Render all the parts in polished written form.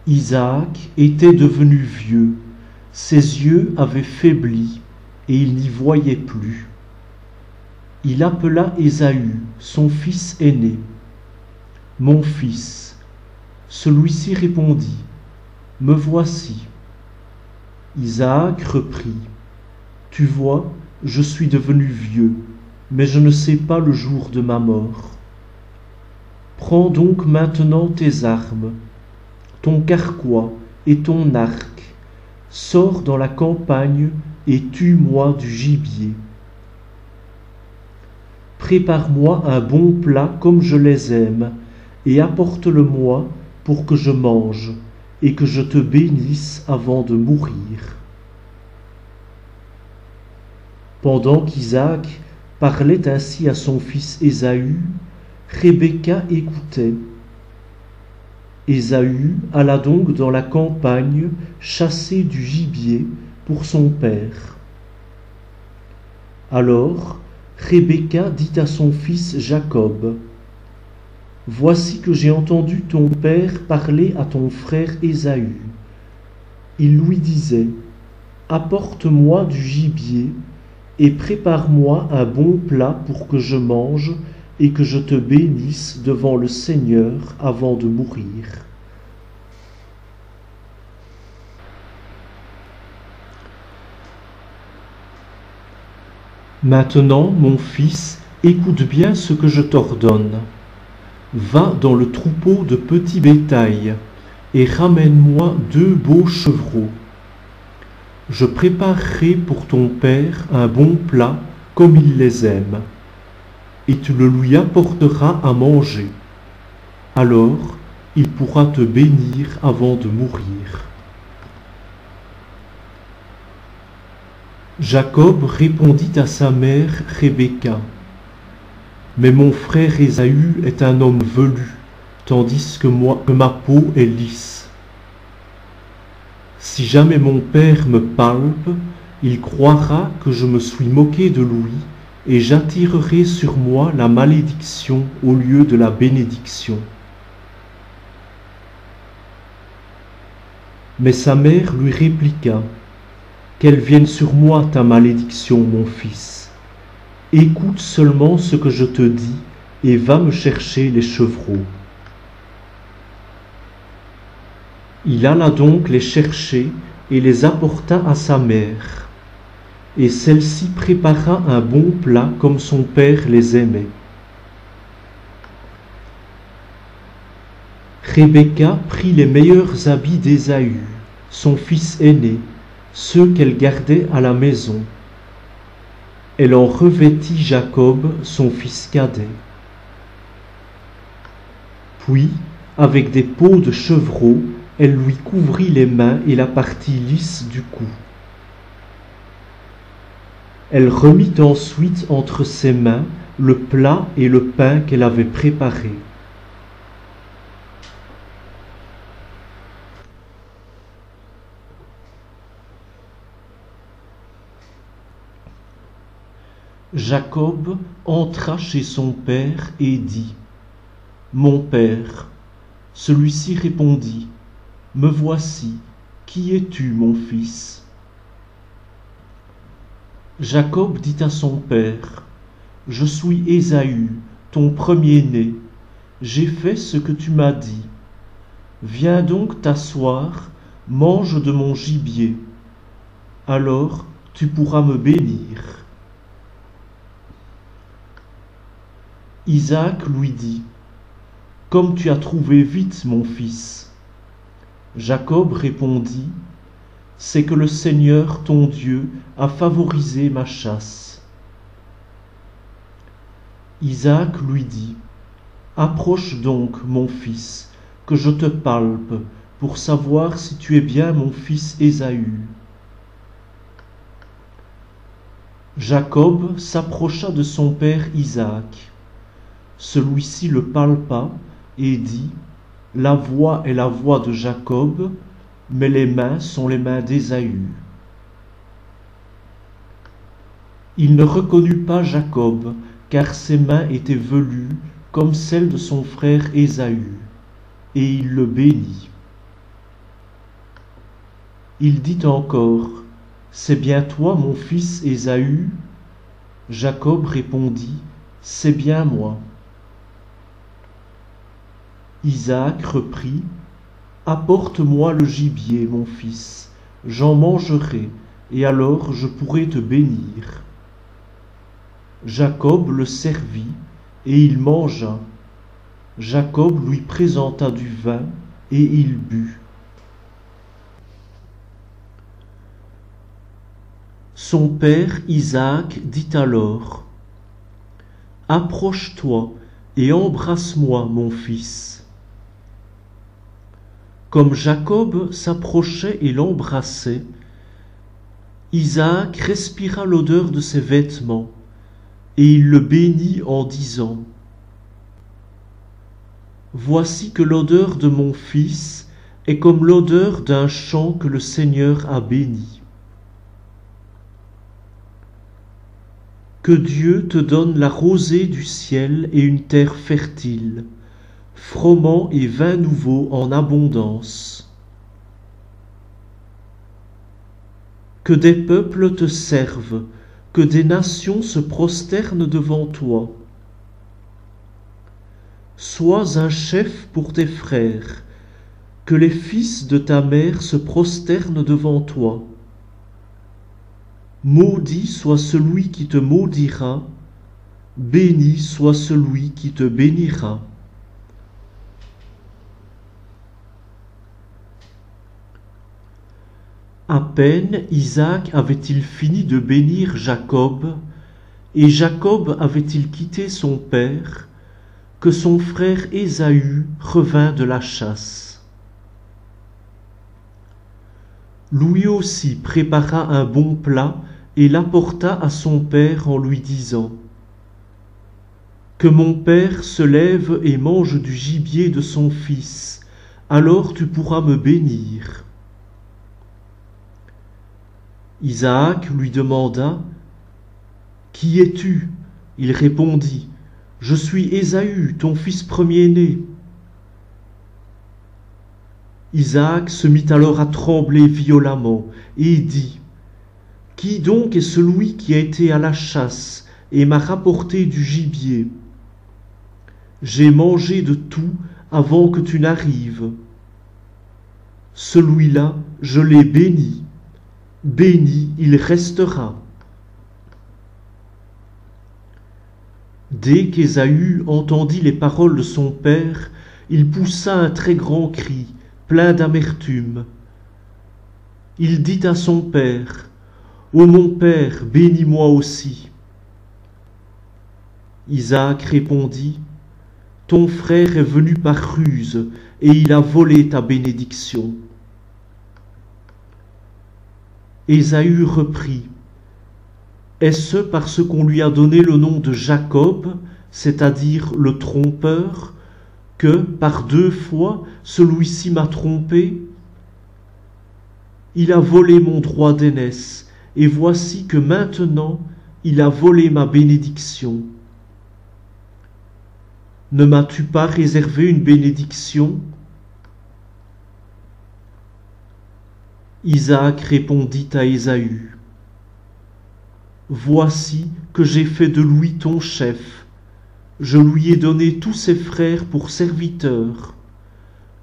Isaac était devenu vieux, ses yeux avaient faibli, et il n'y voyait plus. Il appela Ésaü, son fils aîné. « Mon fils. » Celui-ci répondit, « Me voici. » Isaac reprit, « Tu vois, je suis devenu vieux, mais je ne sais pas le jour de ma mort. Prends donc maintenant tes armes, ton carquois et ton arc, sors dans la campagne et tue-moi du gibier. Prépare-moi un bon plat comme je les aime, et apporte-le-moi pour que je mange, et que je te bénisse avant de mourir. » Pendant qu'Isaac parlait ainsi à son fils Ésaü, Rebecca écoutait. Ésaü alla donc dans la campagne chasser du gibier pour son père. Alors Rebecca dit à son fils Jacob, « Voici que j'ai entendu ton père parler à ton frère Ésaü. Il lui disait, « Apporte-moi du gibier et prépare-moi un bon plat pour que je mange et que je te bénisse devant le Seigneur avant de mourir. » Maintenant, mon fils, écoute bien ce que je t'ordonne. Va dans le troupeau de petit bétail et ramène-moi 2 beaux chevreaux. Je préparerai pour ton père un bon plat comme il les aime, et tu le lui apporteras à manger. Alors il pourra te bénir avant de mourir. Jacob répondit à sa mère Rebecca, « Mais mon frère Ésaü est un homme velu, tandis que ma peau est lisse. Si jamais mon père me palpe, il croira que je me suis moqué de lui, et j'attirerai sur moi la malédiction au lieu de la bénédiction. » Mais sa mère lui répliqua, « Qu'elle vienne sur moi ta malédiction, mon fils. Écoute seulement ce que je te dis, et va me chercher les chevreaux. » Il alla donc les chercher et les apporta à sa mère. Et celle-ci prépara un bon plat comme son père les aimait. Rebecca prit les meilleurs habits d'Ésaü, son fils aîné, ceux qu'elle gardait à la maison. Elle en revêtit Jacob, son fils cadet. Puis, avec des peaux de chevreau, elle lui couvrit les mains et la partie lisse du cou. Elle remit ensuite entre ses mains le plat et le pain qu'elle avait préparé. Jacob entra chez son père et dit, « Mon père. » Celui-ci répondit, « Me voici, qui es-tu, mon fils ?» Jacob dit à son père, « Je suis Ésaü, ton premier-né. J'ai fait ce que tu m'as dit. Viens donc t'asseoir, mange de mon gibier. Alors tu pourras me bénir. » Isaac lui dit, « Comme tu as trouvé vite, mon fils. » Jacob répondit, « C'est que le Seigneur, ton Dieu, a favorisé ma chasse. » Isaac lui dit, « Approche donc, mon fils, que je te palpe, pour savoir si tu es bien mon fils Ésaü. » Jacob s'approcha de son père Isaac. Celui-ci le palpa et dit, « La voix est la voix de Jacob, mais les mains sont les mains d'Ésaü. » Il ne reconnut pas Jacob, car ses mains étaient velues comme celles de son frère Ésaü, et il le bénit. Il dit encore, c'est bien toi, mon fils Ésaü? Jacob répondit, c'est bien moi. Isaac reprit, apporte-moi le gibier, mon fils, j'en mangerai, et alors je pourrai te bénir. Jacob le servit, et il mangea. Jacob lui présenta du vin, et il but. Son père Isaac dit alors, approche-toi et embrasse-moi, mon fils. Comme Jacob s'approchait et l'embrassait, Isaac respira l'odeur de ses vêtements, et il le bénit en disant, voici que l'odeur de mon fils est comme l'odeur d'un champ que le Seigneur a béni. Que Dieu te donne la rosée du ciel et une terre fertile, froment et vin nouveau en abondance. Que des peuples te servent, que des nations se prosternent devant toi. Sois un chef pour tes frères, que les fils de ta mère se prosternent devant toi. Maudit soit celui qui te maudira, béni soit celui qui te bénira. À peine Isaac avait-il fini de bénir Jacob, et Jacob avait-il quitté son père, que son frère Ésaü revint de la chasse. Lui aussi prépara un bon plat et l'apporta à son père en lui disant, « Que mon père se lève et mange du gibier de son fils, alors tu pourras me bénir. » Isaac lui demanda, « Qui es-tu » Il répondit, « Je suis Ésaü, ton fils premier-né. » Isaac se mit alors à trembler violemment et dit, « Qui donc est celui qui a été à la chasse et m'a rapporté du gibier? J'ai mangé de tout avant que tu n'arrives. Celui-là, je l'ai béni. Béni il restera. » Dès qu'Ésaü entendit les paroles de son père, il poussa un très grand cri, plein d'amertume. Il dit à son père, « Ô mon père, bénis-moi aussi. » Isaac répondit, « Ton frère est venu par ruse, et il a volé ta bénédiction. » Ésaü reprit, « Est-ce parce qu'on lui a donné le nom de Jacob, c'est-à-dire le trompeur, que, par 2 fois, celui-ci m'a trompé? Il a volé mon droit d'aînesse, et voici que maintenant il a volé ma bénédiction. Ne m'as-tu pas réservé une bénédiction? » Isaac répondit à Ésaü, « Voici que j'ai fait de lui ton chef. Je lui ai donné tous ses frères pour serviteurs.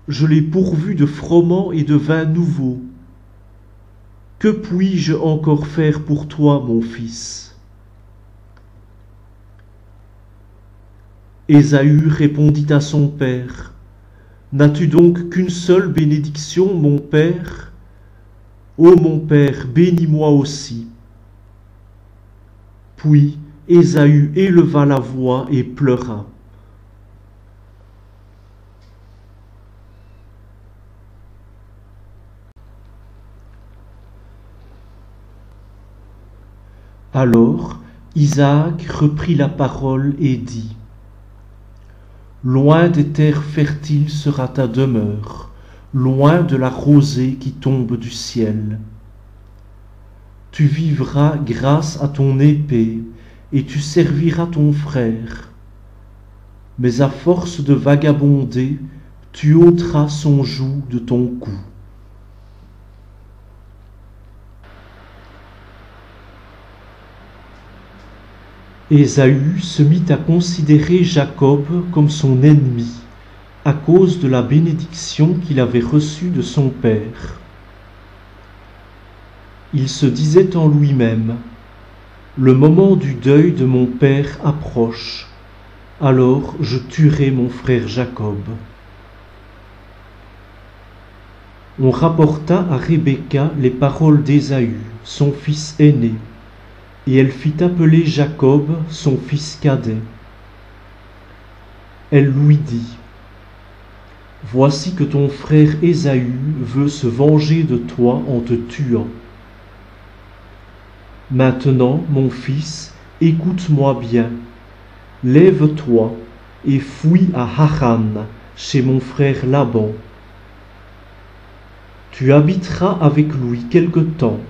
Je l'ai pourvu de froment et de vin nouveau. Que puis-je encore faire pour toi, mon fils? » Ésaü répondit à son père, « N'as-tu donc qu'une seule bénédiction, mon père? Ô mon père, bénis-moi aussi. » Puis Ésaü éleva la voix et pleura. Alors Isaac reprit la parole et dit, « Loin des terres fertiles sera ta demeure, loin de la rosée qui tombe du ciel. Tu vivras grâce à ton épée, et tu serviras ton frère. Mais à force de vagabonder, tu ôteras son joug de ton cou. » Ésaü se mit à considérer Jacob comme son ennemi, à cause de la bénédiction qu'il avait reçue de son père. Il se disait en lui-même: le moment du deuil de mon père approche, alors je tuerai mon frère Jacob. On rapporta à Rebecca les paroles d'Ésaü, son fils aîné, et elle fit appeler Jacob, son fils cadet. Elle lui dit: voici que ton frère Ésaü veut se venger de toi en te tuant. Maintenant, mon fils, écoute-moi bien. Lève-toi et fuis à Haran, chez mon frère Laban. Tu habiteras avec lui quelque temps,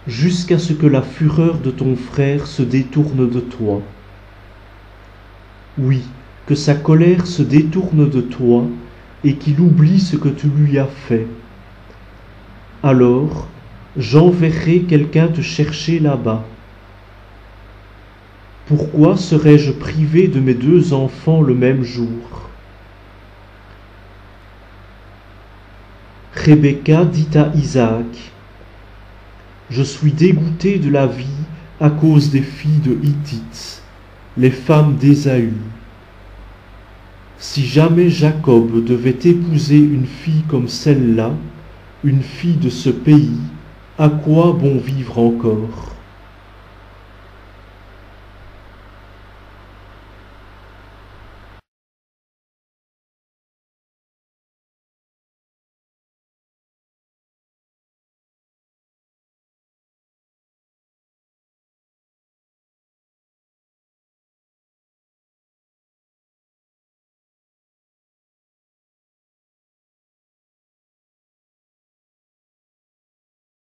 jusqu'à ce que la fureur de ton frère se détourne de toi. Oui, que sa colère se détourne de toi et qu'il oublie ce que tu lui as fait. Alors, j'enverrai quelqu'un te chercher là-bas. Pourquoi serais-je privé de mes 2 enfants le même jour? Rebecca dit à Isaac: je suis dégoûtée de la vie à cause des filles de Hittites, les femmes d'Ésaü. Si jamais Jacob devait épouser une fille comme celle-là, une fille de ce pays, à quoi bon vivre encore?